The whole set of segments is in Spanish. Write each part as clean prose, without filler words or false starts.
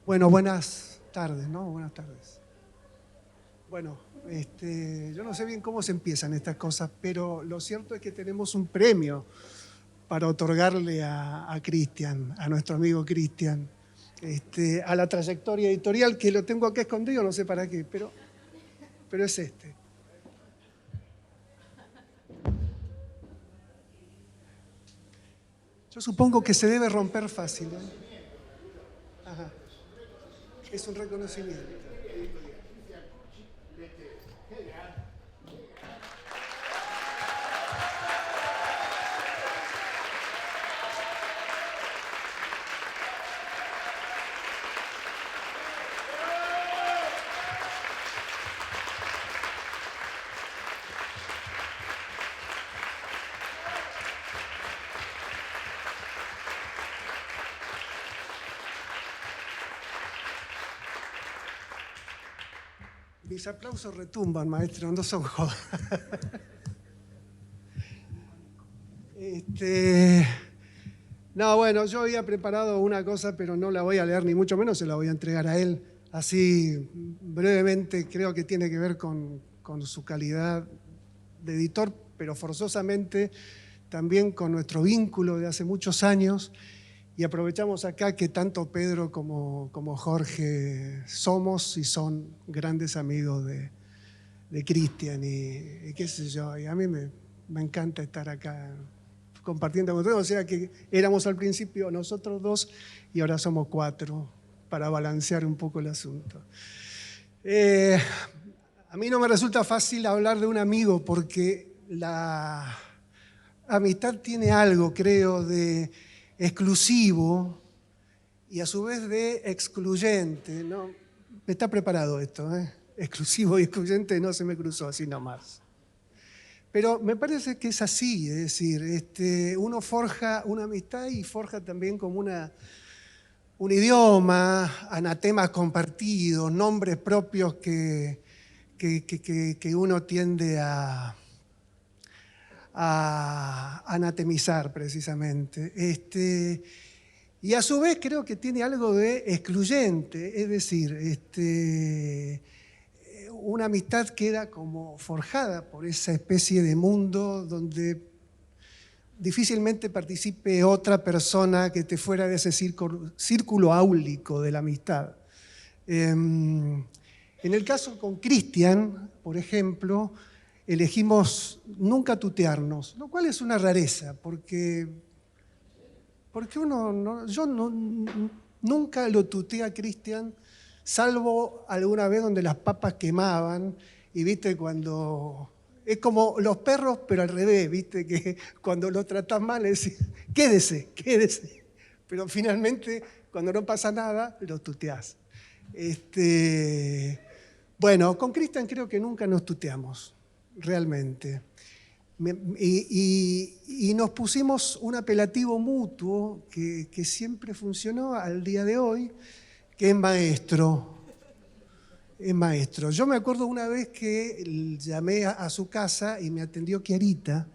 Bueno, buenas tardes, ¿no? Buenas tardes. Bueno, yo no sé bien cómo se empiezan estas cosas, pero lo cierto es que tenemos un premio para otorgarle a Cristian, a nuestro amigo Cristian, a la trayectoria editorial, que lo tengo acá escondido, no sé para qué, pero es este. Yo supongo que se debe romper fácil, ¿eh? Ajá. Es un reconocimiento. Mis aplausos retumban, maestro, no son jodas. No, bueno, yo había preparado una cosa, pero no la voy a leer, ni mucho menos se la voy a entregar a él. Así, brevemente, creo que tiene que ver con su calidad de editor, pero forzosamente también con nuestro vínculo de hace muchos años. Y aprovechamos acá que tanto Pedro como Jorge somos y son grandes amigos de Cristian y qué sé yo. Y a mí me encanta estar acá compartiendo con ustedes. O sea que éramos al principio nosotros dos y ahora somos cuatro para balancear un poco el asunto. A mí no me resulta fácil hablar de un amigo porque la amistad tiene algo, creo, de exclusivo y a su vez de excluyente, ¿no? Está preparado esto, ¿eh? Exclusivo y excluyente no se me cruzó así nomás. Pero me parece que es así, es decir, uno forja una amistad y forja también como un idioma, anatemas compartidos, nombres propios que uno tiende a anatemizar precisamente. Y a su vez creo que tiene algo de excluyente, es decir, una amistad queda como forjada por esa especie de mundo donde difícilmente participe otra persona que esté fuera de ese círculo áulico de la amistad. En el caso con Cristian, por ejemplo, elegimos nunca tutearnos, lo cual es una rareza, porque yo nunca lo tuteé a Cristian, salvo alguna vez donde las papas quemaban, y viste cuando... Es como los perros, pero al revés, viste, que cuando lo tratás mal le decís, quédese, quédese. Pero finalmente, cuando no pasa nada, lo tuteás. Bueno, con Cristian creo que nunca nos tuteamos, realmente. Y nos pusimos un apelativo mutuo que siempre funcionó al día de hoy, que es maestro. Es maestro. Yo me acuerdo una vez que llamé a su casa y me atendió Chiarita,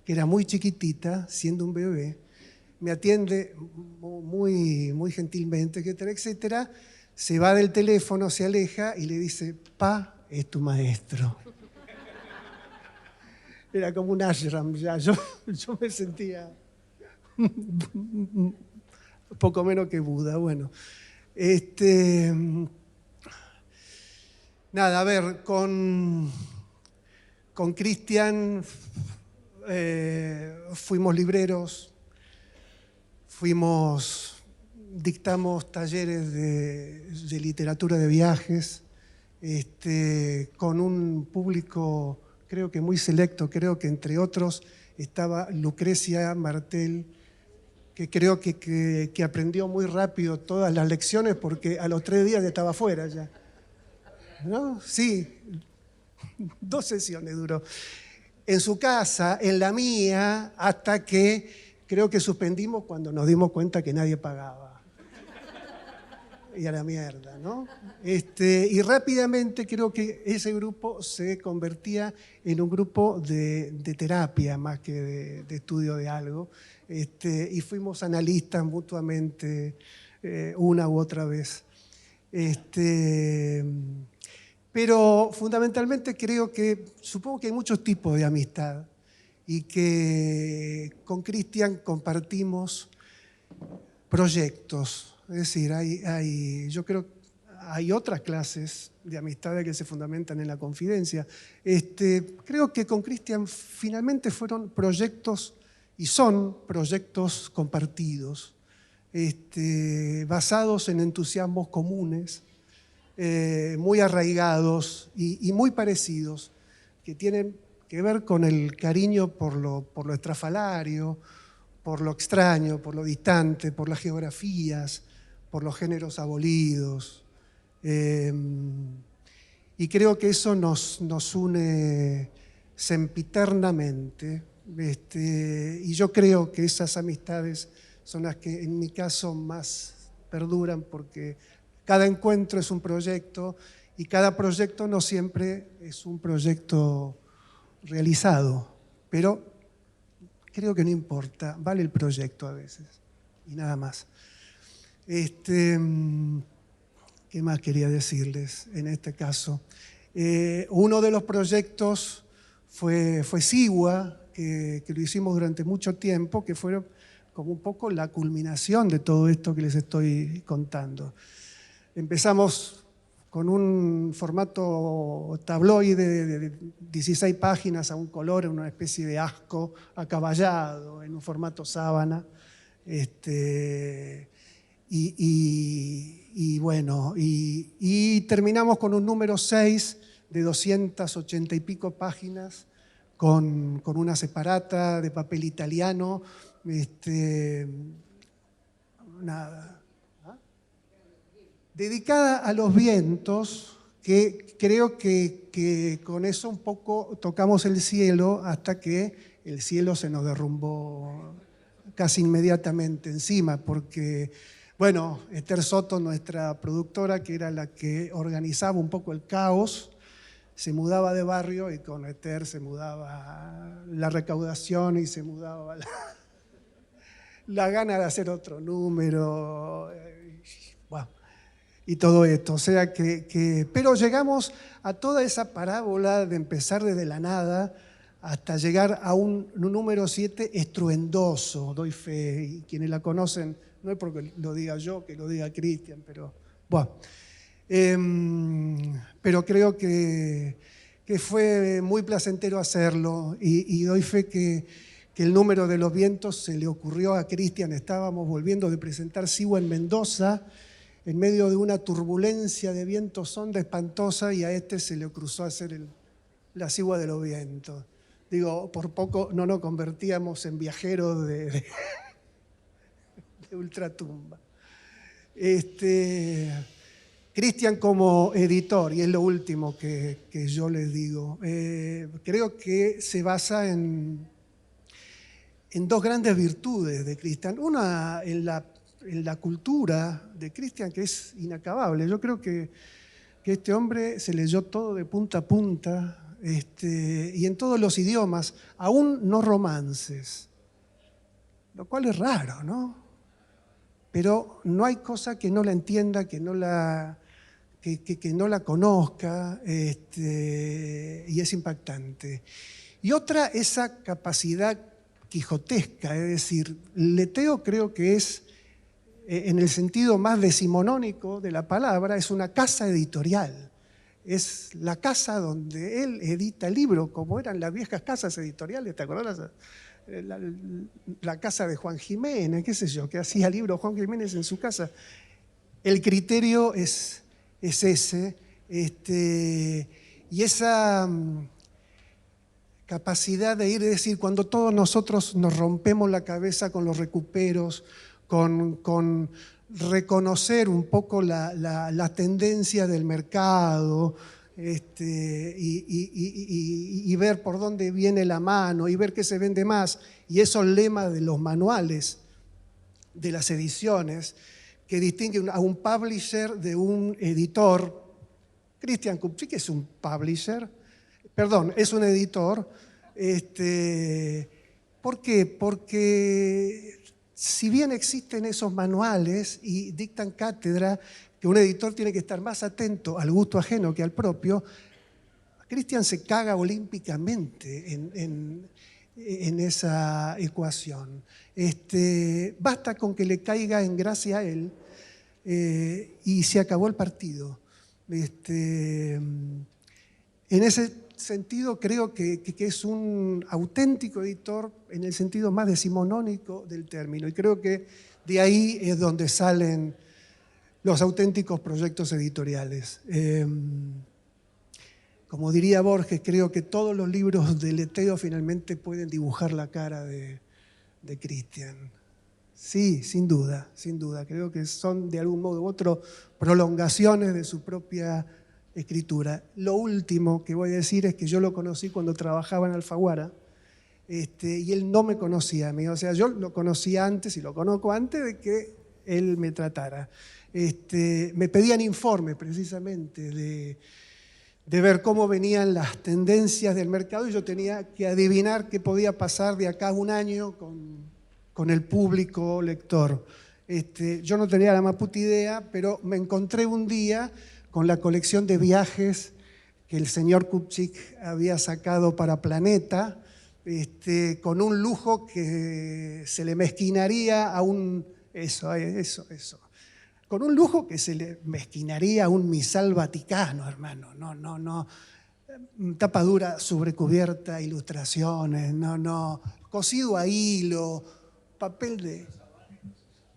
que era muy chiquitita, siendo un bebé. Me atiende muy gentilmente, etcétera, etcétera. Se va del teléfono, se aleja y le dice, Pa, es tu maestro. Era como un ashram ya. Yo me sentía poco menos que Buda. Bueno, nada, a ver, con Cristian fuimos libreros, dictamos talleres de literatura de viajes, con un público creo que muy selecto, creo que entre otros estaba Lucrecia Martel, que creo que aprendió muy rápido todas las lecciones porque a los 3 días estaba fuera ya. ¿No? Sí, 2 sesiones duró. En su casa, en la mía, hasta que creo que suspendimos cuando nos dimos cuenta que nadie pagaba. Y a la mierda, ¿no? Y rápidamente creo que ese grupo se convertía en un grupo de terapia más que de estudio de algo. Y fuimos analistas mutuamente una u otra vez. Pero fundamentalmente supongo que hay muchos tipos de amistad y que con Cristian compartimos proyectos. Es decir, yo creo que hay otras clases de amistades que se fundamentan en la confidencia. Creo que con Cristian finalmente fueron proyectos y son proyectos compartidos, basados en entusiasmos comunes, muy arraigados y muy parecidos, que tienen que ver con el cariño por lo estrafalario, por lo extraño, por lo distante, por las geografías, por los géneros abolidos. Y creo que eso nos une sempiternamente. Y yo creo que esas amistades son las que en mi caso más perduran, porque cada encuentro es un proyecto y cada proyecto no siempre es un proyecto realizado, pero creo que no importa, vale el proyecto a veces y nada más. ¿Qué más quería decirles en este caso? Uno de los proyectos fue Sigua, que lo hicimos durante mucho tiempo, que fue como un poco la culminación de todo esto que les estoy contando. Empezamos con un formato tabloide de 16 páginas a un color, en una especie de asco acaballado, en un formato sábana. Y terminamos con un número 6 de 280 y pico páginas, con una separata de papel italiano, dedicada a los vientos, que creo que con eso un poco tocamos el cielo hasta que el cielo se nos derrumbó casi inmediatamente encima, porque, bueno, Esther Soto, nuestra productora, que era la que organizaba un poco el caos, se mudaba de barrio y con Esther se mudaba la recaudación y se mudaba la gana de hacer otro número. Bueno, y todo esto. O sea pero llegamos a toda esa parábola de empezar desde la nada hasta llegar a un número 7 estruendoso, doy fe, y quienes la conocen, no es porque lo diga yo, que lo diga Cristian, pero bueno. Pero creo que fue muy placentero hacerlo y doy fe que el número de los vientos se le ocurrió a Cristian. Estábamos volviendo de presentar Sigua en Mendoza, en medio de una turbulencia de vientos onda espantosa, y a este se le cruzó hacer la Sigua de los vientos. Digo, por poco no nos convertíamos en viajeros de ultratumba. Cristian como editor, y es lo último que yo les digo, creo que se basa en dos grandes virtudes de Cristian. Una en la cultura de Cristian, que es inacabable. Yo creo que este hombre se leyó todo de punta a punta, y en todos los idiomas, aún no romances, lo cual es raro, ¿no? Pero no hay cosa que no la entienda, que no la conozca, y es impactante. Y otra, esa capacidad quijotesca, es decir, leteo creo que es, en el sentido más decimonónico de la palabra, es una casa editorial. Es la casa donde él edita el libro, como eran las viejas casas editoriales, ¿te acordás? La casa de Juan Jiménez, qué sé yo, que hacía libros Juan Jiménez en su casa. El criterio es ese, y esa capacidad de ir, es decir, cuando todos nosotros nos rompemos la cabeza con los recuperos, con reconocer un poco la tendencia del mercado, y ver por dónde viene la mano y ver qué se vende más, y esos lemas de los manuales de las ediciones que distinguen a un publisher de un editor. Cristian Kupchik es un publisher, perdón, es un editor. ¿Por qué? Porque si bien existen esos manuales y dictan cátedra, que un editor tiene que estar más atento al gusto ajeno que al propio, Cristian se caga olímpicamente en esa ecuación. Basta con que le caiga en gracia a él y se acabó el partido. En ese sentido creo que es un auténtico editor en el sentido más decimonónico del término, y creo que de ahí es donde salen los auténticos proyectos editoriales. Como diría Borges, creo que todos los libros de Leteo finalmente pueden dibujar la cara de Cristian. Sí, sin duda, sin duda. Creo que son de algún modo u otro prolongaciones de su propia escritura. Lo último que voy a decir es que yo lo conocí cuando trabajaba en Alfaguara, y él no me conocía a mí. O sea, yo lo conocía antes y lo conozco antes de que él me tratara. Me pedían informes precisamente de ver cómo venían las tendencias del mercado, y yo tenía que adivinar qué podía pasar de acá a un año con el público lector. Yo no tenía la más puta idea, pero me encontré un día con la colección de viajes que el señor Kupchik había sacado para Planeta, con un lujo que se le mezquinaría a un... Eso. Con un lujo que se le mezquinaría a un misal vaticano, hermano. No. Tapa dura, sobrecubierta, ilustraciones, cosido a hilo, papel de...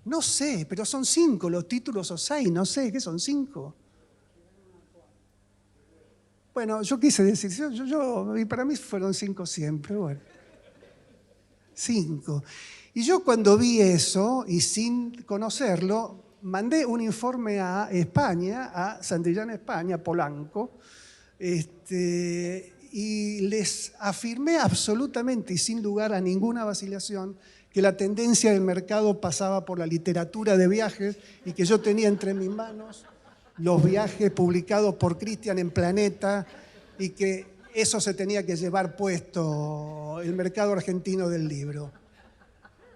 No sé, pero son 5 los títulos o 6, no sé, ¿qué son 5? Bueno, yo quise decir, y para mí fueron 5 siempre, bueno. 5. Y yo cuando vi eso, y sin conocerlo, mandé un informe a España, a Santillana, España, Polanco, y les afirmé absolutamente y sin lugar a ninguna vacilación que la tendencia del mercado pasaba por la literatura de viajes y que yo tenía entre mis manos los viajes publicados por Cristian en Planeta y que eso se tenía que llevar puesto el mercado argentino del libro.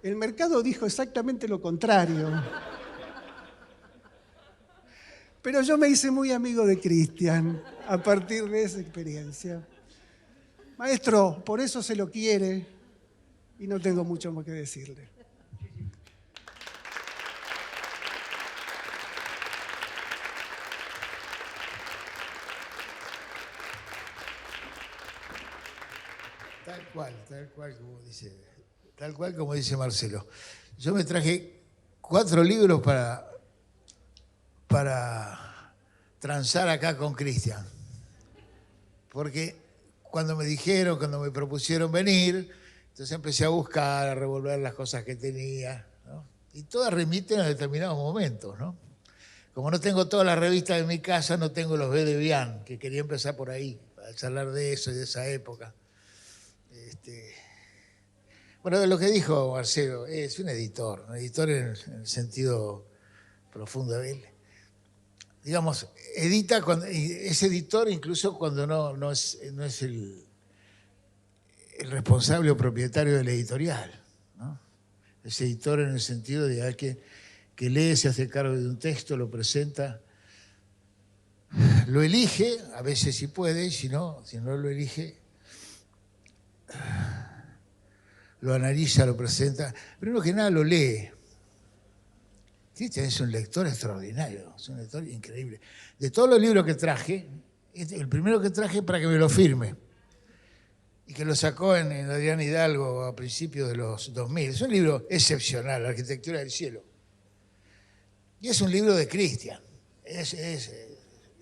El mercado dijo exactamente lo contrario. Pero yo me hice muy amigo de Cristian a partir de esa experiencia. Maestro, por eso se lo quiere y no tengo mucho más que decirle. Tal cual como dice Marcelo. Yo me traje 4 libros para transar acá con Cristian. Porque cuando me propusieron venir, entonces empecé a buscar, a revolver las cosas que tenía, ¿no? Y todas remiten a determinados momentos, ¿no? Como no tengo todas las revistas en mi casa, no tengo los B de Vian, que quería empezar por ahí, para charlar de eso y de esa época. Bueno, de lo que dijo Marcelo, es un editor en el sentido profundo de él. Digamos, edita, es editor incluso cuando no es el responsable o propietario de la editorial, ¿no? Es editor en el sentido de alguien que lee, se hace cargo de un texto, lo presenta, lo elige, a veces si puede, y si no lo elige, lo analiza, lo presenta. Primero que nada lo lee. Cristian es un lector extraordinario, es un lector increíble. De todos los libros que traje, el primero que traje para que me lo firme, y que lo sacó en Adrián Hidalgo a principios de los 2000. Es un libro excepcional, La arquitectura del cielo. Y es un libro de Cristian. Es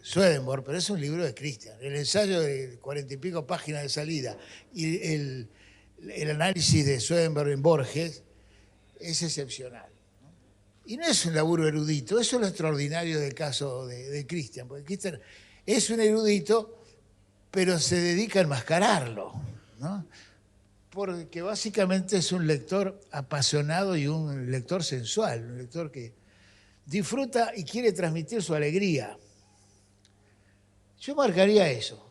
Swedenborg, pero es un libro de Cristian. El ensayo de 40 y pico páginas de salida y el análisis de Swedenborg en Borges es excepcional. Y no es un laburo erudito, eso es lo extraordinario del caso de Cristian, porque Cristian es un erudito, pero se dedica a enmascararlo, ¿no? Porque básicamente es un lector apasionado y un lector sensual, un lector que disfruta y quiere transmitir su alegría. Yo marcaría eso.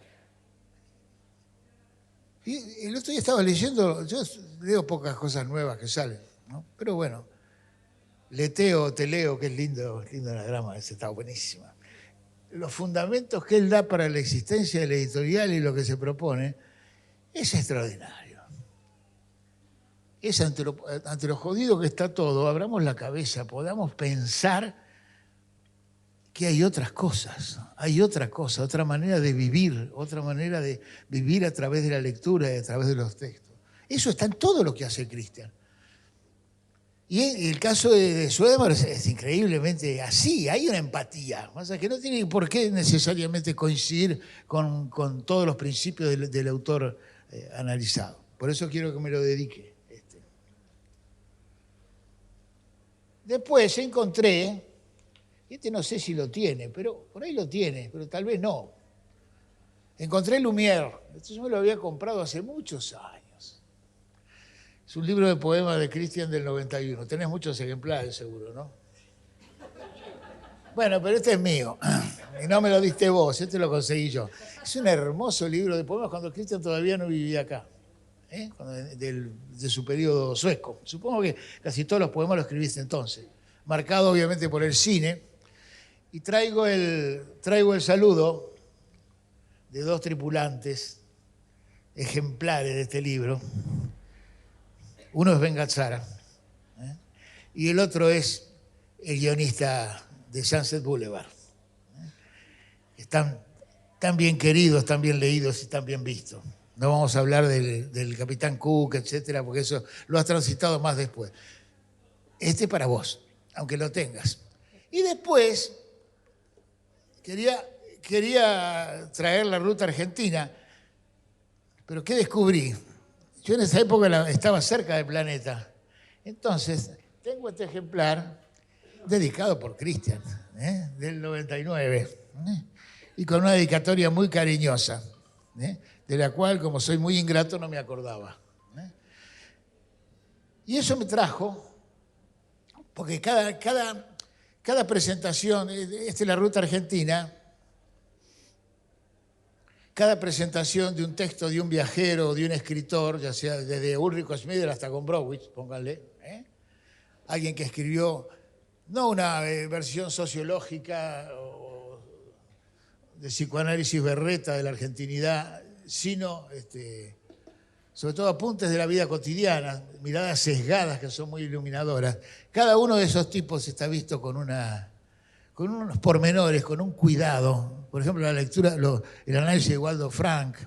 Y el otro día estaba leyendo, yo leo pocas cosas nuevas que salen, ¿no? Pero bueno, Leteo, te leo, que es lindo anagrama, ese está buenísima. Los fundamentos que él da para la existencia de la editorial y lo que se propone es extraordinario. Es ante lo jodido que está todo, abramos la cabeza, podamos pensar que hay otras cosas, hay otra cosa, otra manera de vivir, otra manera de vivir a través de la lectura y a través de los textos. Eso está en todo lo que hace Cristian. Y el caso de Swedenborg es increíblemente así, hay una empatía, o sea, que no tiene por qué necesariamente coincidir con todos los principios del autor analizado. Por eso quiero que me lo dedique. Después encontré, no sé si lo tiene, pero por ahí lo tiene, pero tal vez no. Encontré Lumière, yo me lo había comprado hace muchos años. Es un libro de poemas de Cristian del 91. Tenés muchos ejemplares seguro, ¿no? Bueno, pero este es mío. Y no me lo diste vos, este lo conseguí yo. Es un hermoso libro de poemas cuando Cristian todavía no vivía acá. De su periodo sueco. Supongo que casi todos los poemas los escribiste entonces. Marcado obviamente por el cine. Y traigo el saludo de dos tripulantes ejemplares de este libro. Uno es Ben Gazzara, y el otro es el guionista de Sunset Boulevard. Están tan bien queridos, tan bien leídos y tan bien vistos. No vamos a hablar del Capitán Cook, etcétera, porque eso lo has transitado más después. Este para vos, aunque lo tengas. Y después quería traer la ruta argentina, pero ¿qué descubrí? Yo en esa época estaba cerca del planeta. Entonces, tengo este ejemplar dedicado por Cristian, del 99, y con una dedicatoria muy cariñosa, de la cual, como soy muy ingrato, no me acordaba. Y eso me trajo, porque cada presentación, esta es la ruta argentina, cada presentación de un texto de un viajero o de un escritor, ya sea desde Ulrich Schmieder hasta Gombrowicz, pónganle, alguien que escribió no una versión sociológica o de psicoanálisis berreta de la argentinidad, sino sobre todo apuntes de la vida cotidiana, miradas sesgadas que son muy iluminadoras. Cada uno de esos tipos está visto con unos pormenores, con un cuidado. Por ejemplo, la lectura, el análisis de Waldo Frank,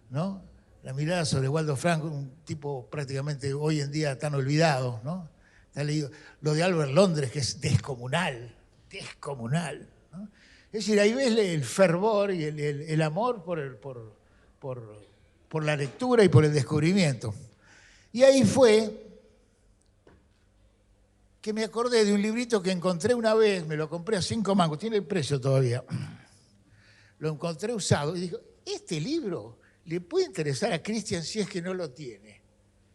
¿no? La mirada sobre Waldo Frank, un tipo prácticamente hoy en día tan olvidado, ¿no? Está leído. Lo de Albert Londres, que es descomunal, ¿no? Es decir, ahí ves el fervor y el amor por la lectura y por el descubrimiento. Y ahí fue que me acordé de un librito que encontré una vez, me lo compré a 5 mangos, tiene el precio todavía. Lo encontré usado y digo, este libro le puede interesar a Cristian si es que no lo tiene.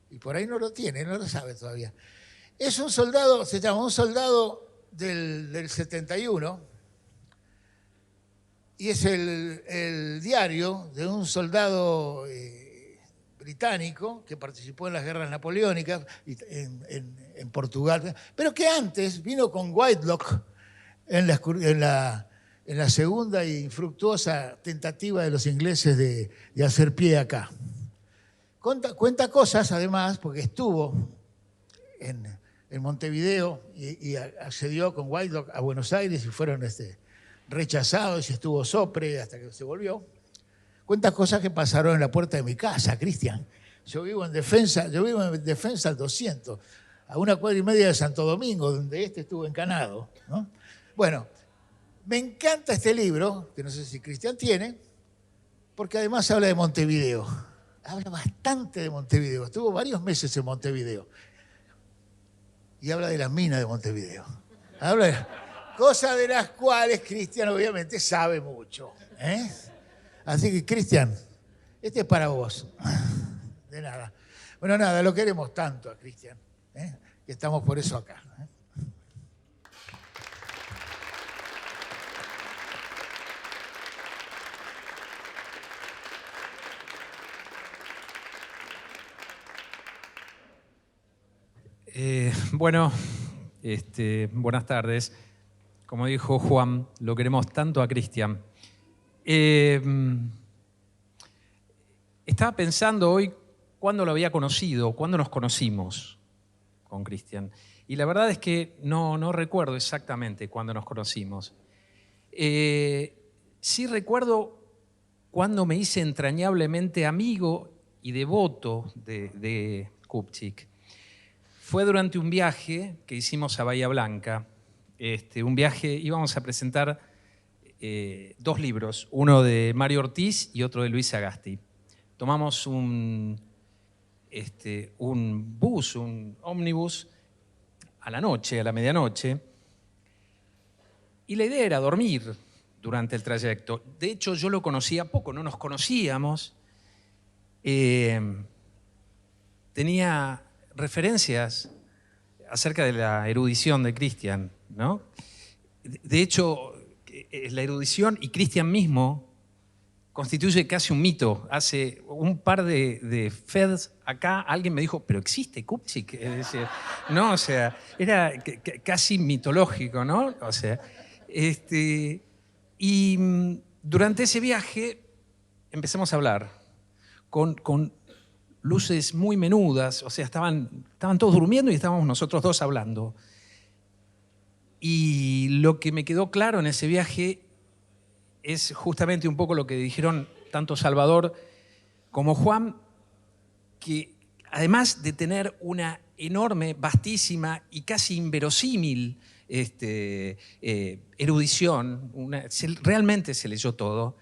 Y por ahí no lo tiene, no lo sabe todavía. Es un soldado, se llama Un soldado del 71, y es el diario de un soldado británico que participó en las guerras napoleónicas en Portugal, pero que antes vino con Whitelock en la segunda y infructuosa tentativa de los ingleses de hacer pie acá. Cuenta cosas, además, porque estuvo en Montevideo y accedió con Whitelock a Buenos Aires y fueron rechazados y estuvo sopre hasta que se volvió. Cuenta cosas que pasaron en la puerta de mi casa, Cristian. Yo vivo en Defensa al 200, a 1,5 cuadras de Santo Domingo, donde estuvo encanado, ¿no? Bueno, me encanta este libro, que no sé si Cristian tiene, porque además habla de Montevideo. Habla bastante de Montevideo. Estuvo varios meses en Montevideo. Y habla de las minas de Montevideo. Habla de cosas de las cuales Cristian obviamente sabe mucho. Así que, Cristian, este es para vos. De nada. Bueno, nada, lo queremos tanto a Cristian, que estamos por eso acá. Bueno, Buenas tardes. Como dijo Juan, lo queremos tanto a Cristian. Estaba pensando hoy cuándo lo había conocido, cuándo nos conocimos con Cristian. Y la verdad es que no recuerdo exactamente cuándo nos conocimos. Sí recuerdo cuando me hice entrañablemente amigo y devoto de Kupchik. Fue durante un viaje que hicimos a Bahía Blanca. Un viaje, íbamos a presentar 2 libros, uno de Mario Ortiz y otro de Luis Sagasti. Tomamos un bus, un ómnibus, a la noche, a la medianoche, y la idea era dormir durante el trayecto. De hecho, yo lo conocía poco, no nos conocíamos. Tenía referencias acerca de la erudición de Cristian, ¿no? De hecho, la erudición y Cristian mismo constituye casi un mito. Hace un par de Feds acá alguien me dijo, ¿pero existe Kupchik? Es decir, no, o sea, era casi mitológico, ¿no? O sea, y durante ese viaje empezamos a hablar con luces muy menudas, o sea, estaban todos durmiendo y estábamos nosotros dos hablando. Y lo que me quedó claro en ese viaje es justamente un poco lo que dijeron tanto Salvador como Juan, que además de tener una enorme, vastísima y casi inverosímil erudición, realmente se leyó todo,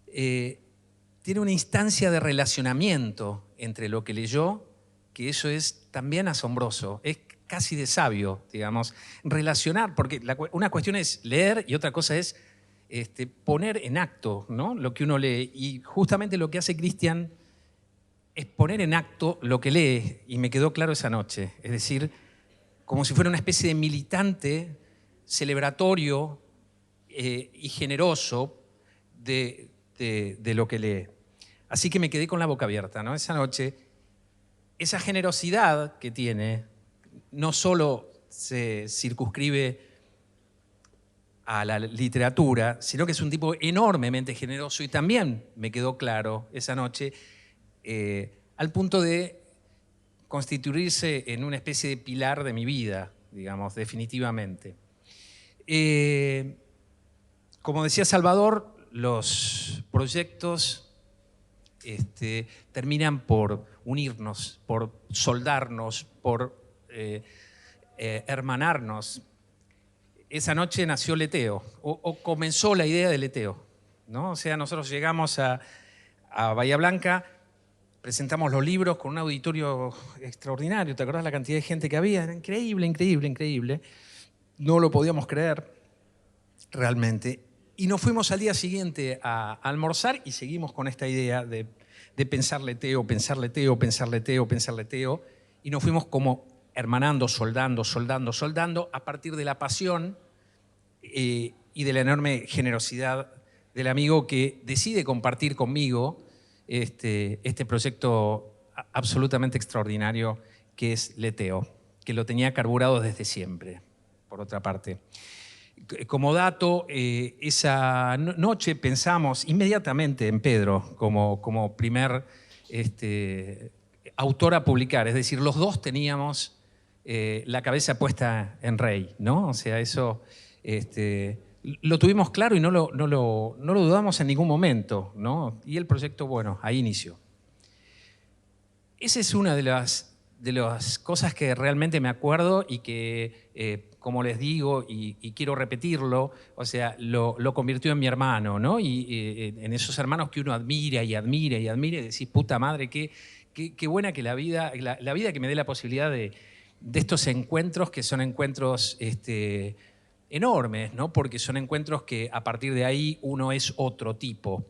tiene una instancia de relacionamiento entre lo que leyó, que eso es también asombroso, es casi de sabio, digamos, relacionar, porque una cuestión es leer y otra cosa es poner en acto, ¿no?, lo que uno lee. Y justamente lo que hace Cristian es poner en acto lo que lee, y me quedó claro esa noche. Es decir, como si fuera una especie de militante celebratorio y generoso de lo que lee. Así que me quedé con la boca abierta, ¿no? Esa noche, esa generosidad que tiene no solo se circunscribe a la literatura, sino que es un tipo enormemente generoso, y también me quedó claro esa noche, al punto de constituirse en una especie de pilar de mi vida, digamos, definitivamente. Como decía Salvador, los proyectos terminan por unirnos, por soldarnos, por hermanarnos. Esa noche nació Leteo, o comenzó la idea de Leteo, ¿no? O sea, nosotros llegamos a Bahía Blanca, presentamos los libros con un auditorio extraordinario. ¿Te acordás la cantidad de gente que había? Era increíble, increíble, increíble. No lo podíamos creer, realmente. Y nos fuimos al día siguiente a almorzar y seguimos con esta idea de pensar Leteo, pensar Leteo, pensar Leteo, pensar Leteo. Y nos fuimos como hermanando, soldando, soldando, soldando, a partir de la pasión y de la enorme generosidad del amigo que decide compartir conmigo este proyecto absolutamente extraordinario que es Leteo, que lo tenía carburado desde siempre, por otra parte. Como dato, esa noche pensamos inmediatamente en Pedro como primer autor a publicar, es decir, los dos teníamos la cabeza puesta en Rey, ¿no? O sea, eso lo tuvimos claro y no lo dudamos en ningún momento, ¿no? Y el proyecto, bueno, ahí inició. Esa es una de las cosas que realmente me acuerdo y que, como les digo, y quiero repetirlo, o sea, lo convirtió en mi hermano, ¿no? Y en esos hermanos que uno admira y admira y admira, y decís, puta madre, qué buena que la vida que me dé la posibilidad de estos encuentros, que son encuentros enormes, ¿no? Porque son encuentros que a partir de ahí uno es otro tipo.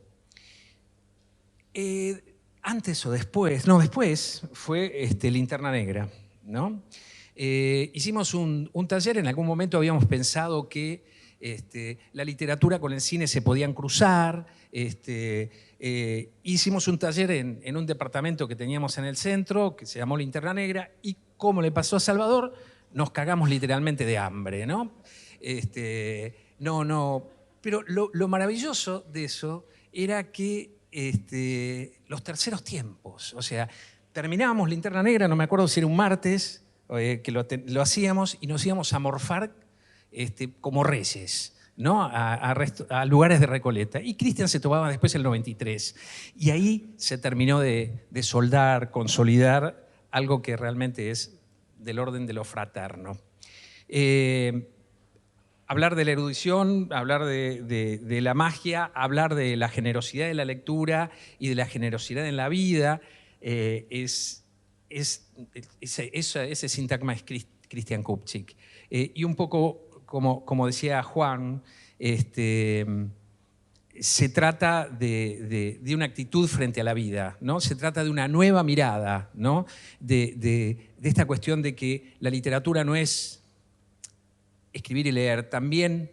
Antes o después, no, después fue Linterna Negra, ¿no? Hicimos un taller, en algún momento habíamos pensado que la literatura con el cine se podían cruzar. Hicimos un taller en un departamento que teníamos en el centro, que se llamó Linterna Negra, y como le pasó a Salvador, nos cagamos literalmente de hambre, ¿no? Pero lo maravilloso de eso era que los terceros tiempos, o sea, terminábamos Linterna Negra, no me acuerdo si era un martes, que lo hacíamos y nos íbamos a morfar como reyes, ¿no? A lugares de Recoleta. Y Cristian se tomaba después el 93. Y ahí se terminó de soldar, consolidar algo que realmente es del orden de lo fraterno. Hablar de la erudición, hablar de la magia, hablar de la generosidad de la lectura y de la generosidad en la vida, ese sintagma es Christian Kupchik. Y un poco, como decía Juan, se trata de una actitud frente a la vida, ¿no? Se trata de una nueva mirada, ¿no? de esta cuestión de que la literatura no es escribir y leer, también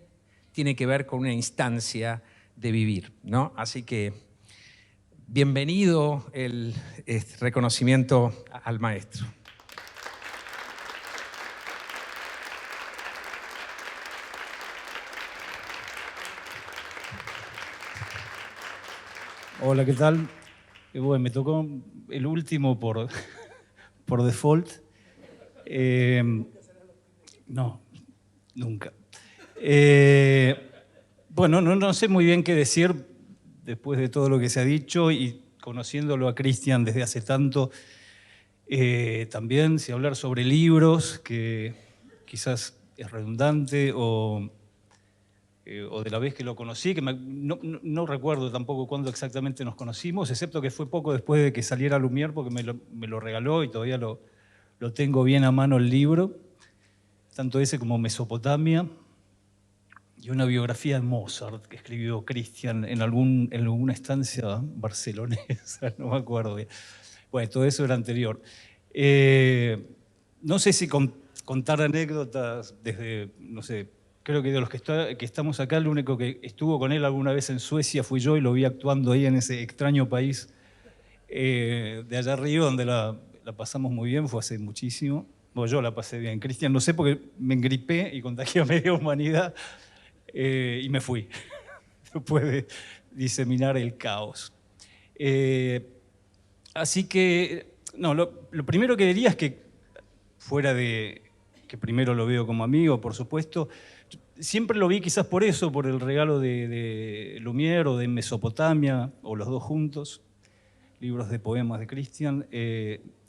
tiene que ver con una instancia de vivir, ¿no? Así que bienvenido el reconocimiento al maestro. Hola, ¿qué tal? Bueno, me tocó el último por default. No, nunca. Bueno, no sé muy bien qué decir después de todo lo que se ha dicho y conociéndolo a Cristian desde hace tanto. También, si hablar sobre libros, que quizás es redundante, o de la vez que lo conocí, que no recuerdo tampoco cuándo exactamente nos conocimos, excepto que fue poco después de que saliera Lumière, porque me lo regaló y todavía lo tengo bien a mano el libro, tanto ese como Mesopotamia, y una biografía de Mozart que escribió Cristian en alguna estancia barcelonesa, no me acuerdo bien. Bueno, todo eso era anterior. No sé si contar anécdotas desde, no sé, creo que de los que estamos acá, el único que estuvo con él alguna vez en Suecia fui yo y lo vi actuando ahí en ese extraño país de allá arriba, donde la pasamos muy bien, fue hace muchísimo. Bueno, yo la pasé bien. Cristian, no sé, porque me engripé y contagié a media humanidad y me fui, después de diseminar el caos. Así que, no, lo primero que diría es que, fuera de que primero lo veo como amigo, por supuesto, siempre lo vi quizás por eso, por el regalo de Lumière o de Mesopotamia, o los dos juntos, libros de poemas de Cristian.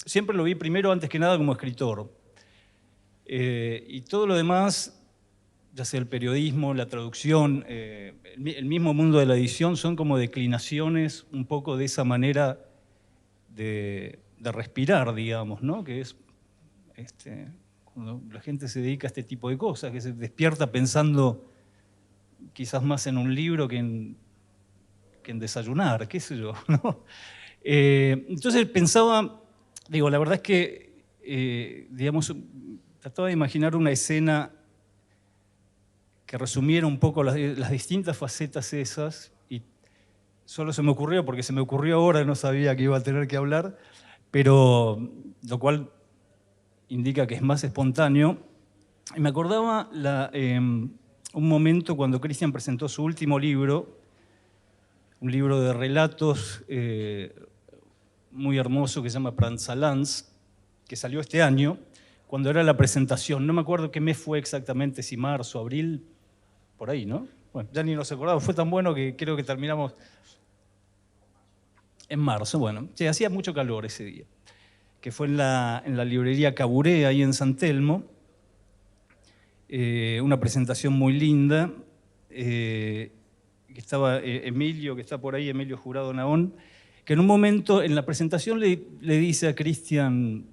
Siempre lo vi primero, antes que nada, como escritor. Y todo lo demás, ya sea el periodismo, la traducción, el mismo mundo de la edición, son como declinaciones un poco de esa manera de respirar, digamos, ¿no? Que es cuando la gente se dedica a este tipo de cosas, que se despierta pensando quizás más en un libro que en desayunar, qué sé yo, ¿no? Entonces pensaba, digo, la verdad es que, digamos, trataba de imaginar una escena que resumiera un poco las distintas facetas esas, y solo se me ocurrió, porque se me ocurrió ahora, no sabía que iba a tener que hablar, pero lo cual indica que es más espontáneo. Y me acordaba un momento cuando Cristian presentó su último libro, un libro de relatos muy hermoso que se llama Prantzalans, que salió este año, cuando era la presentación. No me acuerdo qué mes fue exactamente, si marzo, abril, por ahí, ¿no? Bueno, ya ni nos acordamos, fue tan bueno que creo que terminamos en marzo. Bueno, sí, hacía mucho calor ese día, que fue en la librería Caburé, ahí en San Telmo. Una presentación muy linda, que estaba Emilio, que está por ahí, Emilio Jurado Naón, que en un momento en la presentación le dice a Cristian,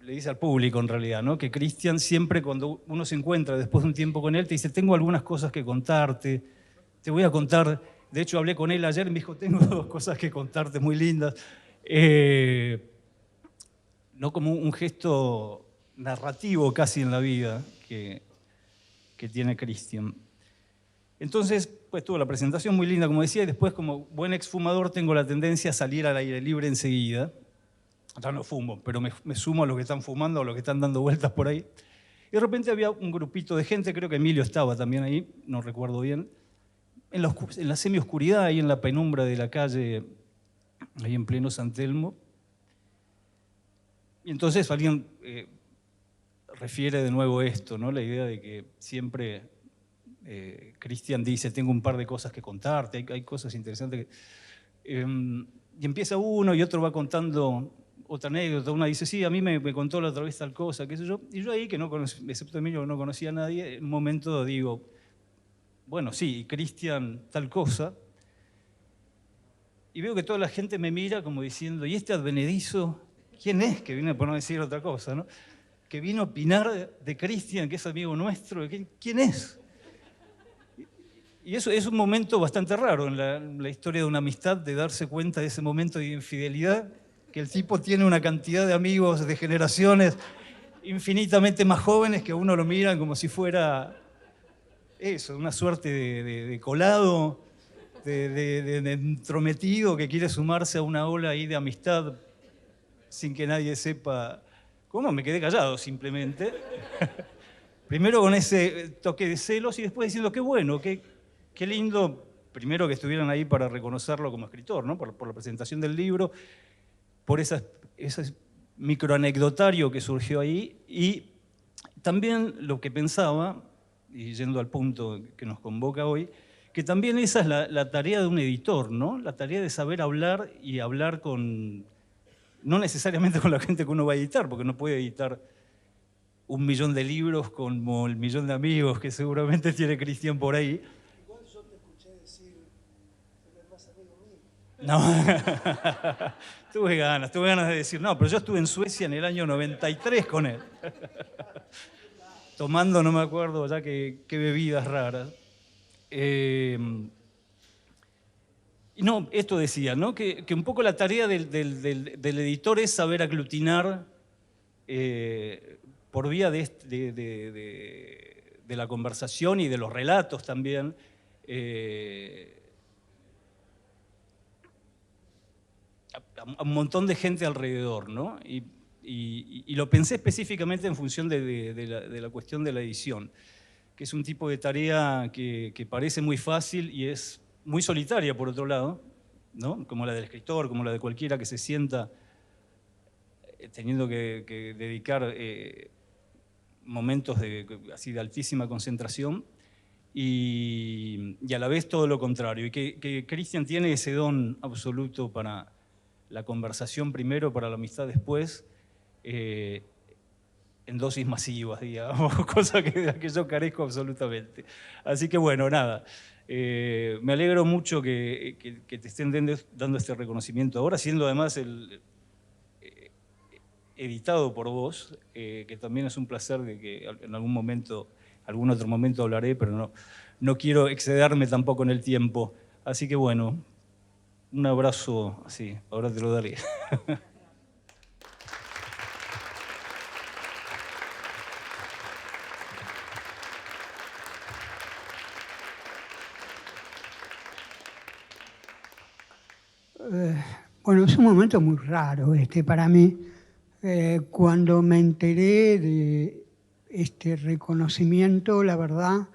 le dice al público en realidad, ¿no? Que Cristian siempre, cuando uno se encuentra después de un tiempo con él, te dice: tengo algunas cosas que contarte, te voy a contar. De hecho, hablé con él ayer y me dijo: tengo 2 cosas que contarte muy lindas. No, como un gesto narrativo casi en la vida que tiene Cristian. Entonces, pues tuvo la presentación muy linda, como decía, y después, como buen exfumador, tengo la tendencia a salir al aire libre enseguida. Ya no fumo, pero me sumo a los que están fumando, a los que están dando vueltas por ahí. Y de repente había un grupito de gente, creo que Emilio estaba también ahí, no recuerdo bien, en la semioscuridad, ahí en la penumbra de la calle, ahí en pleno San Telmo. Y entonces alguien refiere de nuevo esto, ¿no? La idea de que siempre Cristian dice, tengo un par de cosas que contarte, hay cosas interesantes. Y empieza uno y otro va contando otra anécdota. Una dice, sí, a mí me contó la otra vez tal cosa, qué sé yo. Y yo ahí, que no conocía, excepto Emilio, no conocía a nadie, en un momento digo, bueno, sí, Cristian tal cosa. Y veo que toda la gente me mira como diciendo, ¿y este advenedizo quién es? Que viene, por no decir otra cosa, ¿no? Que vino a opinar de Cristian, que es amigo nuestro. ¿Quién es? Y eso es un momento bastante raro en la historia de una amistad, de darse cuenta de ese momento de infidelidad, que el tipo tiene una cantidad de amigos de generaciones infinitamente más jóvenes que a uno lo miran como si fuera eso, una suerte de colado, de entrometido que quiere sumarse a una ola ahí de amistad sin que nadie sepa. ¿Cómo? Me quedé callado simplemente. Primero con ese toque de celos y después diciendo, qué bueno, qué lindo, primero que estuvieran ahí para reconocerlo como escritor, ¿no? Por la presentación del libro, por ese microanecdotario que surgió ahí, y también lo que pensaba, y yendo al punto que nos convoca hoy, que también esa es la tarea de un editor, ¿no? La tarea de saber hablar y hablar con, no necesariamente con la gente que uno va a editar, porque no puede editar 1 millón de libros como el millón de amigos que seguramente tiene Cristian por ahí. Igual yo te escuché decir, que eres más amigo mío. No, tuve ganas de decir, no, pero yo estuve en Suecia en el año 93 con él. Tomando, no me acuerdo ya qué bebidas raras. Y no, esto decía, ¿no? Que un poco la tarea del editor es saber aglutinar por vía de la conversación y de los relatos también, a un montón de gente alrededor, ¿no? Y lo pensé específicamente en función de la cuestión de la edición, que es un tipo de tarea que parece muy fácil y es muy solitaria, por otro lado, ¿no? Como la del escritor, como la de cualquiera que se sienta teniendo que dedicar momentos así de altísima concentración y a la vez todo lo contrario. Y que Cristian tiene ese don absoluto para la conversación primero, para la amistad después, en dosis masivas, digamos, cosa de la que yo carezco absolutamente. Así que bueno, nada. Me alegro mucho que te estén dando este reconocimiento ahora, siendo además editado por vos, que también es un placer de que en algún otro momento hablaré, pero no quiero excederme tampoco en el tiempo. Así que bueno, un abrazo así, ahora te lo daré. Bueno, es un momento muy raro para mí. Cuando me enteré de este reconocimiento, la verdad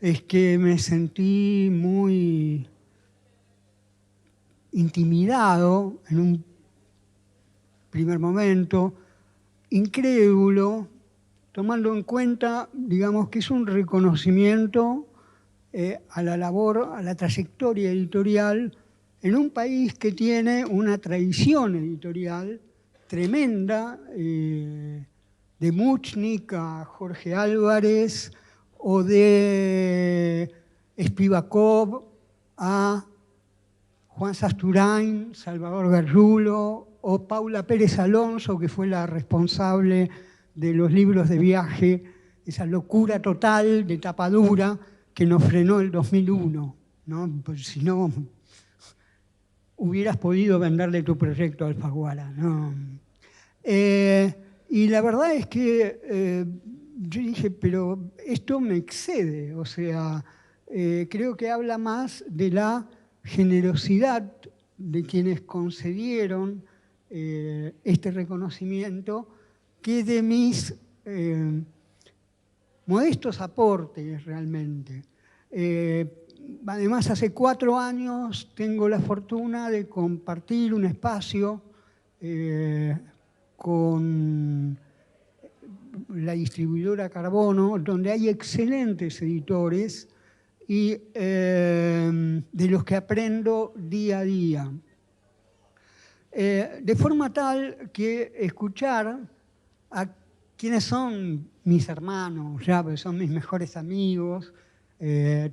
es que me sentí muy intimidado en un primer momento, incrédulo, tomando en cuenta, digamos, que es un reconocimiento a la labor, a la trayectoria editorial en un país que tiene una tradición editorial tremenda, de Muchnik a Jorge Álvarez, o de Spivakov a Juan Sasturain, Salvador Gargiulo, o Paula Pérez Alonso, que fue la responsable de los libros de viaje, esa locura total de tapadura que nos frenó el 2001, ¿no? Pues si no, hubieras podido venderle tu proyecto a Alfaguara, ¿no? Y la verdad es que yo dije, pero esto me excede, o sea, creo que habla más de la generosidad de quienes concedieron este reconocimiento que de mis modestos aportes realmente. Además, hace 4 años tengo la fortuna de compartir un espacio con la distribuidora Carbono, donde hay excelentes editores y de los que aprendo día a día. De forma tal que escuchar a quienes son mis hermanos, ya, porque son mis mejores amigos,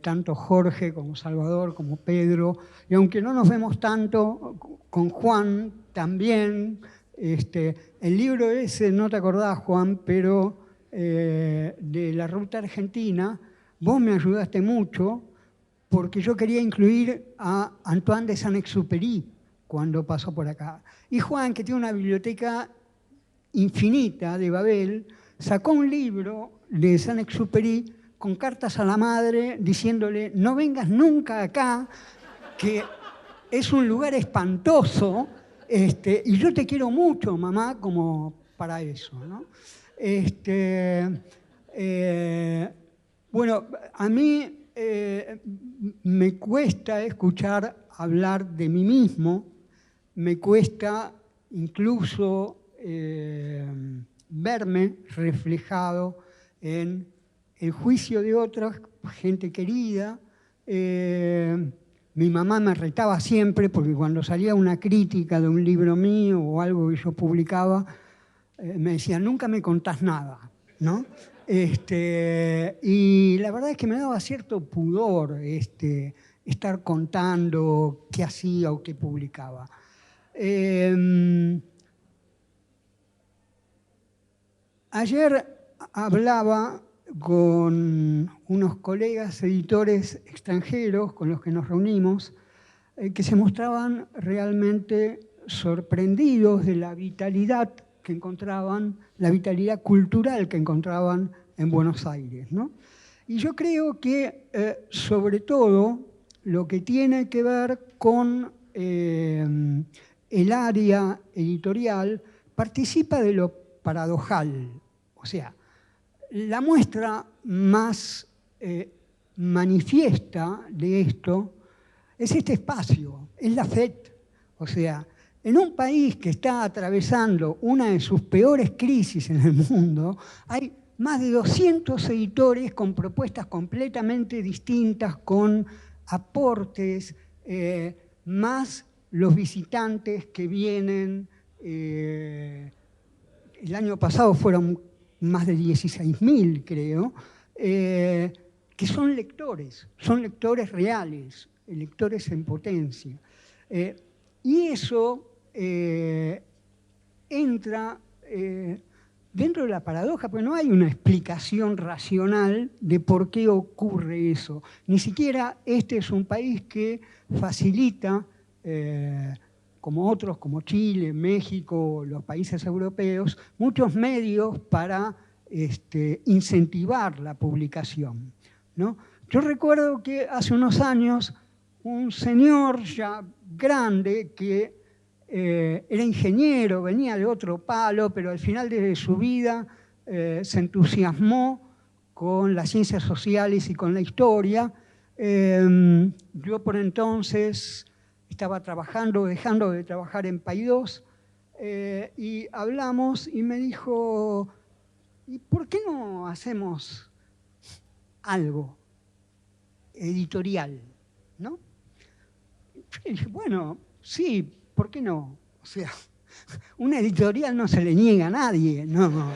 tanto Jorge como Salvador como Pedro, y aunque no nos vemos tanto, con Juan también. El libro ese, no te acordás, Juan, pero de la ruta argentina, vos me ayudaste mucho porque yo quería incluir a Antoine de Saint-Exupéry cuando pasó por acá. Y Juan, que tiene una biblioteca infinita de Babel, sacó un libro de Saint-Exupéry con cartas a la madre diciéndole: no vengas nunca acá, que es un lugar espantoso, y yo te quiero mucho, mamá, como para eso, ¿no? Bueno, a mí me cuesta escuchar hablar de mí mismo, me cuesta incluso verme reflejado en el juicio de otra gente querida. Mi mamá me retaba siempre porque cuando salía una crítica de un libro mío o algo que yo publicaba, me decía: nunca me contás nada, ¿no? Y la verdad es que me daba cierto pudor estar contando qué hacía o qué publicaba. Ayer hablaba con unos colegas editores extranjeros con los que nos reunimos, que se mostraban realmente sorprendidos de la vitalidad que encontraban, la vitalidad cultural que encontraban en Buenos Aires, ¿no? Y yo creo que, sobre todo, lo que tiene que ver con el área editorial participa de lo paradojal. O sea, la muestra más manifiesta de esto es este espacio, es la FED. O sea, en un país que está atravesando una de sus peores crisis en el mundo, hay más de 200 editores con propuestas completamente distintas, con aportes, más los visitantes que vienen. El año pasado fueron más de 16.000, creo, que son lectores reales, lectores en potencia. Y eso entra dentro de la paradoja, porque no hay una explicación racional de por qué ocurre eso. Ni siquiera este es un país que facilita, como otros, como Chile, México, los países europeos, muchos medios para incentivar la publicación, ¿no? Yo recuerdo que hace unos años un señor ya grande que era ingeniero, venía de otro palo, pero al final de su vida se entusiasmó con las ciencias sociales y con la historia. Yo por entonces estaba trabajando, dejando de trabajar en Paidós, y hablamos y me dijo: ¿y por qué no hacemos algo editorial, ¿no? Yo dije: bueno, sí, ¿por qué no? O sea, una editorial no se le niega a nadie, ¿no?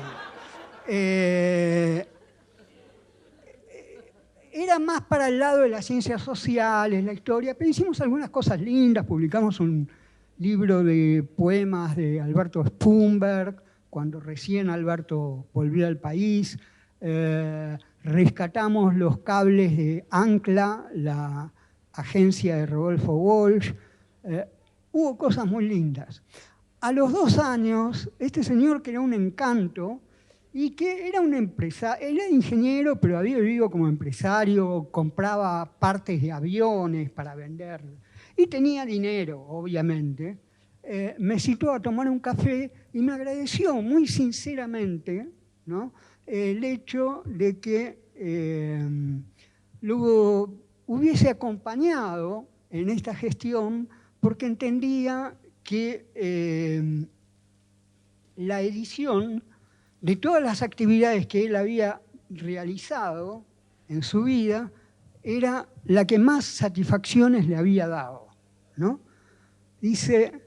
Era más para el lado de las ciencias sociales, la historia, pero hicimos algunas cosas lindas, publicamos un libro de poemas de Alberto Spumberg, cuando recién Alberto volvió al país, rescatamos los cables de Ancla, la agencia de Rodolfo Walsh, hubo cosas muy lindas. A los 2 años, este señor, que era un encanto, y que era un empresario, era ingeniero, pero había vivido como empresario, compraba partes de aviones para vender, y tenía dinero, obviamente, me citó a tomar un café y me agradeció muy sinceramente, ¿no?, el hecho de que luego hubiese acompañado en esta gestión porque entendía que la edición de todas las actividades que él había realizado en su vida era la que más satisfacciones le había dado, ¿no? Dice,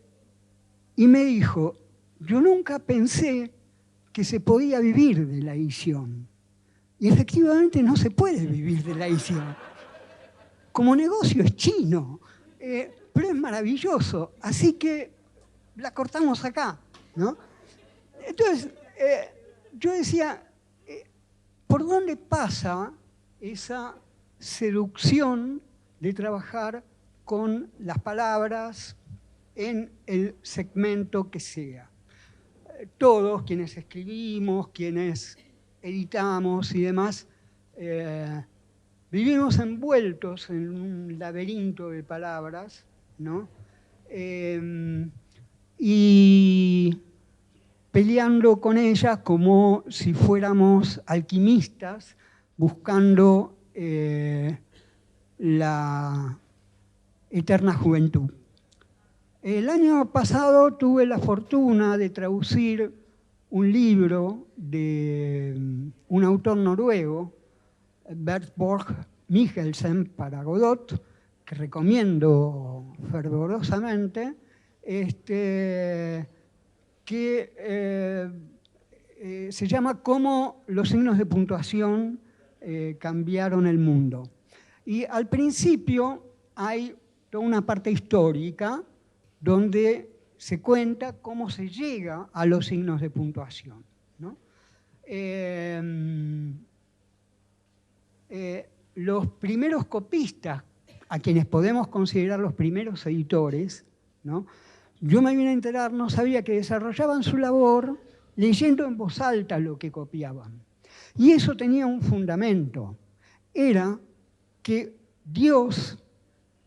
y me dijo, yo nunca pensé que se podía vivir de la edición. Y efectivamente no se puede vivir de la edición. Como negocio es chino, pero es maravilloso. Así que la cortamos acá, ¿no? Entonces, yo decía, ¿por dónde pasa esa seducción de trabajar con las palabras en el segmento que sea? Todos, quienes escribimos, quienes editamos y demás, vivimos envueltos en un laberinto de palabras, ¿no? Y peleando con ellas como si fuéramos alquimistas buscando la eterna juventud. El año pasado tuve la fortuna de traducir un libro de un autor noruego, Bert Borg Mikkelsen, para Godot, que recomiendo fervorosamente, que se llama Cómo los signos de puntuación cambiaron el mundo. Y al principio hay toda una parte histórica donde se cuenta cómo se llega a los signos de puntuación, ¿no? Los primeros copistas, a quienes podemos considerar los primeros editores, ¿no? Yo me vine a enterar, no sabía que desarrollaban su labor leyendo en voz alta lo que copiaban. Y eso tenía un fundamento. Era que Dios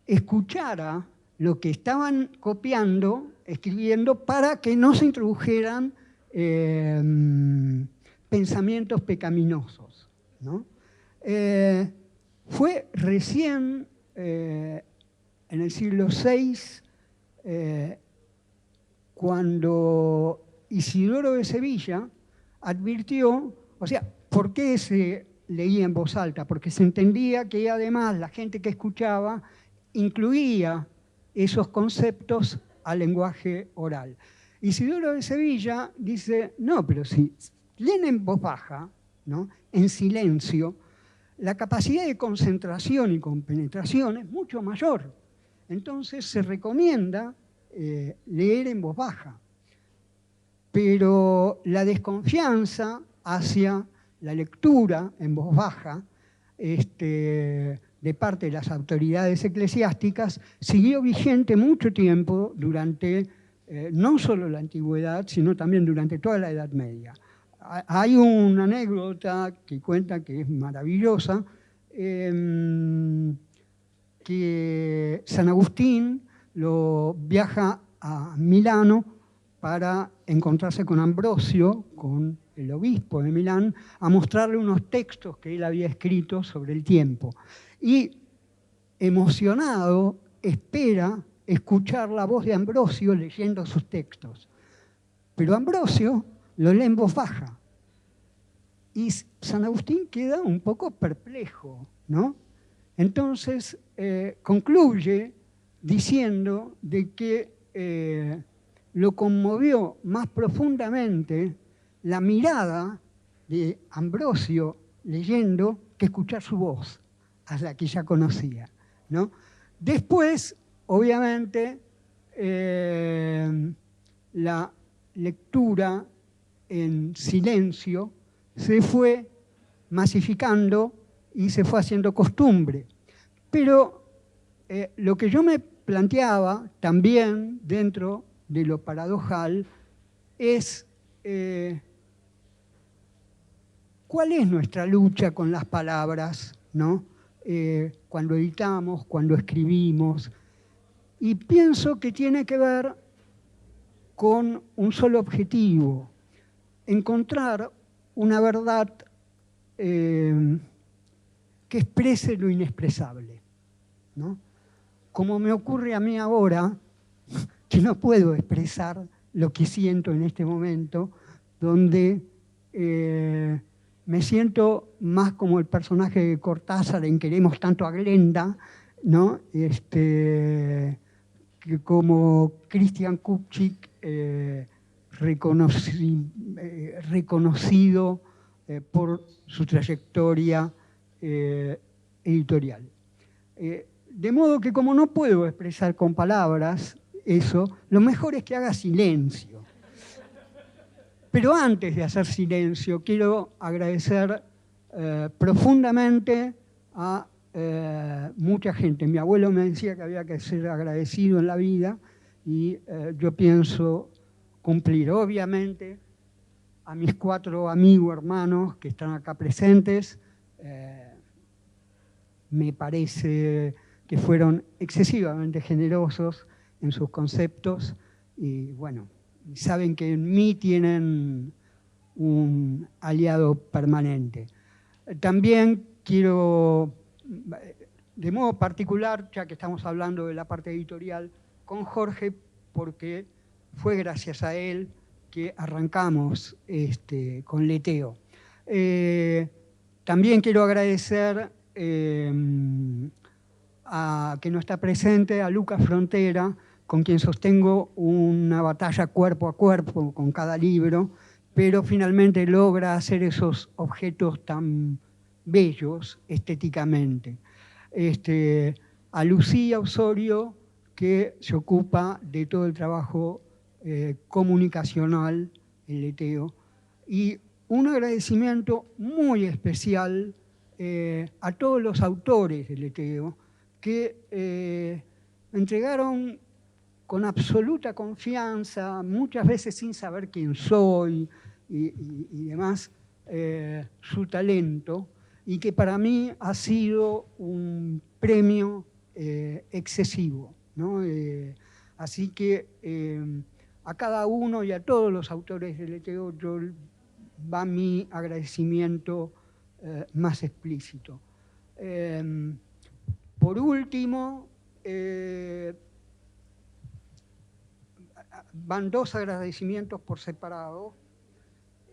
escuchara lo que estaban copiando, escribiendo, para que no se introdujeran pensamientos pecaminosos, ¿no? Fue recién en el siglo VI cuando Isidoro de Sevilla advirtió, o sea, ¿por qué se leía en voz alta? Porque se entendía que además la gente que escuchaba incluía esos conceptos al lenguaje oral. Isidoro de Sevilla dice, no, pero si leen en voz baja, ¿no?, en silencio, la capacidad de concentración y compenetración es mucho mayor. Entonces se recomienda leer en voz baja. Pero la desconfianza hacia la lectura en voz baja de parte de las autoridades eclesiásticas siguió vigente mucho tiempo durante no solo la antigüedad, sino también durante toda la Edad Media. Hay una anécdota que cuenta que es maravillosa, que San Agustín viaja a Milano para encontrarse con Ambrosio, con el obispo de Milán, a mostrarle unos textos que él había escrito sobre el tiempo. Y emocionado espera escuchar la voz de Ambrosio leyendo sus textos. Pero Ambrosio lo lee en voz baja. Y San Agustín queda un poco perplejo, ¿no? Entonces concluye diciendo de que lo conmovió más profundamente la mirada de Ambrosio leyendo que escuchar su voz, a la que ya conocía, ¿no? Después, obviamente, la lectura en silencio se fue masificando y se fue haciendo costumbre. Pero lo que yo me planteaba también dentro de lo paradojal es cuál es nuestra lucha con las palabras, ¿no? Cuando editamos, cuando escribimos. Y pienso que tiene que ver con un solo objetivo: encontrar una verdad que exprese lo inexpresable, ¿no? Como me ocurre a mí ahora, que no puedo expresar lo que siento en este momento, donde me siento más como el personaje de Cortázar en Queremos tanto a Glenda, ¿no? Que como Christian Kupchik, reconocido por su trayectoria editorial. De modo que como no puedo expresar con palabras eso, lo mejor es que haga silencio. Pero antes de hacer silencio, quiero agradecer profundamente a mucha gente. Mi abuelo me decía que había que ser agradecido en la vida y yo pienso cumplir. Obviamente, a mis 4 amigos, hermanos que están acá presentes, me parece que fueron excesivamente generosos en sus conceptos y bueno, saben que en mí tienen un aliado permanente. También quiero, de modo particular, ya que estamos hablando de la parte editorial, con Jorge, porque fue gracias a él que arrancamos con Leteo. También quiero agradecer a que no está presente, a Lucas Frontera, con quien sostengo una batalla cuerpo a cuerpo con cada libro, pero finalmente logra hacer esos objetos tan bellos estéticamente. A Lucía Osorio, que se ocupa de todo el trabajo comunicacional en Leteo, y un agradecimiento muy especial a todos los autores de Leteo que me entregaron con absoluta confianza, muchas veces sin saber quién soy y demás, su talento, y que para mí ha sido un premio excesivo, ¿no? Así que a cada uno y a todos los autores de Leteo va mi agradecimiento más explícito. Por último, van 2 agradecimientos por separado.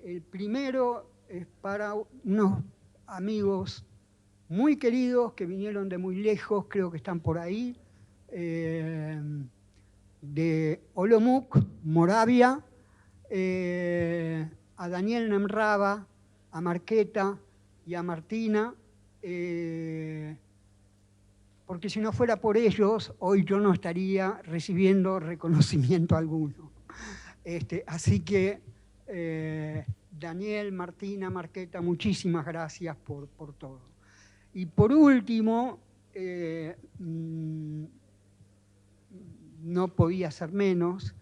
El primero es para unos amigos muy queridos que vinieron de muy lejos, creo que están por ahí, de Olomouc, Moravia, a Daniel Nemraba, a Marqueta y a Martina, porque si no fuera por ellos, hoy yo no estaría recibiendo reconocimiento alguno. Así que, Daniel, Martina, Marqueta, muchísimas gracias por todo. Y por último, no podía ser menos,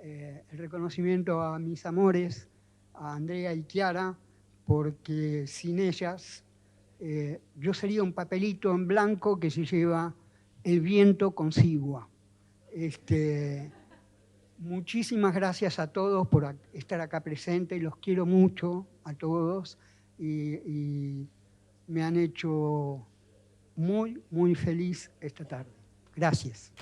el reconocimiento a mis amores, a Andrea y Chiara, porque sin ellas yo sería un papelito en blanco que se lleva el viento consigo. Muchísimas gracias a todos por estar acá presentes, los quiero mucho a todos y me han hecho muy, muy feliz esta tarde. Gracias.